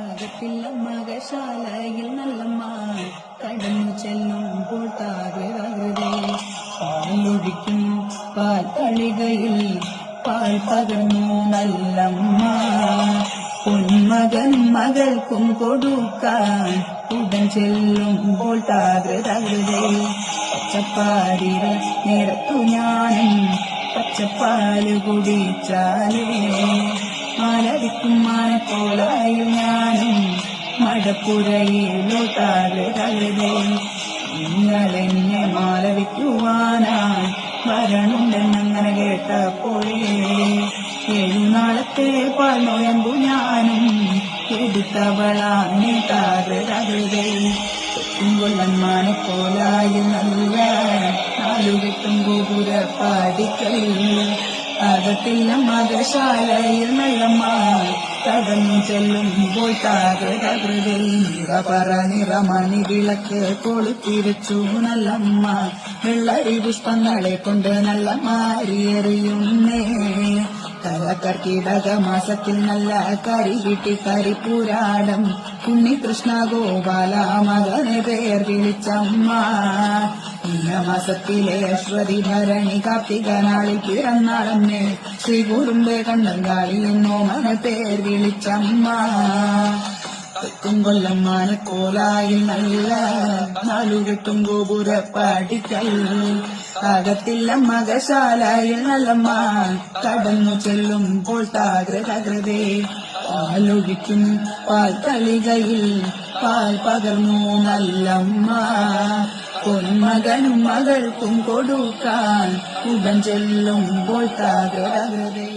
അകത്തില്ല മകശാലയിൽ നല്ലമ്മ കടന്നു ചെല്ലുമ്പോൾ താകൃതേ പാലൊഴിക്കും പാൽത്തളികയിൽ പാൽ പകർന്നു നല്ലമ്മ പൊന്മകൻ മകൾക്കും കൊടുക്കാൻ ഉടൻ ചെല്ലുമ്പോൾ താകൃതേ പച്ചപ്പാരിര നിരത്തു ഞാനും പച്ചപ്പാല് കുടിച്ചാലേ മാലടിക്കും മാനക്കോലായും ഞാനും മടപ്പുരയിലോ താകൃതേ നിങ്ങളെന്നെ മാലടിക്കുവാനായി വരണുണ്ടെന്നങ്ങനെ കേട്ടപ്പോഴേ 7 നാളത്തെ പനോയമ്പു ഞാനും എടുത്തവളാണ് താകൃതേ കൊല്ലന്മാനെപ്പോലായി നല്ല 4 കെട്ടും ഗോപുര പാടിക്കൽ അകത്തില്ല മകശാലയിൽ നല്ലമ്മ കടന്നു ചെല്ലുമ്പോൾ താകൃതേ നിറമണി വിളക്ക് കൊളുത്തിരിച്ചു നല്ലമ്മ വെള്ളരി പുഷ്പങ്ങളെ കൊണ്ട് നല്ല മാറിയെറിയുന്നേ കർക്കിടക മാസത്തിൽ നല്ല കരി കിട്ടി കരിപ്പൂരാടം ഉണ്ണികൃഷ്ണ ഗോപാല മകനെ പേർ വിളിച്ചമ്മ മാസത്തിലെ അശ്വതി ഭരണി കാർത്തിക നാളിൽ പിറന്നാളമ്മേ ശ്രീ കുറുമ്പെ കണ്ണങ്കാളി എന്നോമന പേർ വിളിച്ചമ്മ കൊല്ലം മാനക്കോലായിൽ നല്ല 4 കെട്ടും ഗോപുര പാടിക്കൽ അകത്തില്ല മകശാലയിൽ നല്ലമ്മ കടന്നു ചെല്ലുമ്പോൾ താകൃതേ പാലൊഴിക്കും പാൽത്തളികയിൽ പാൽ പകർന്നു നല്ലമ്മ പൊന്മകനും മകൾക്കും കൊടുക്കാൻ ഉടൻ ചെല്ലുമ്പോൾ താകൃതേ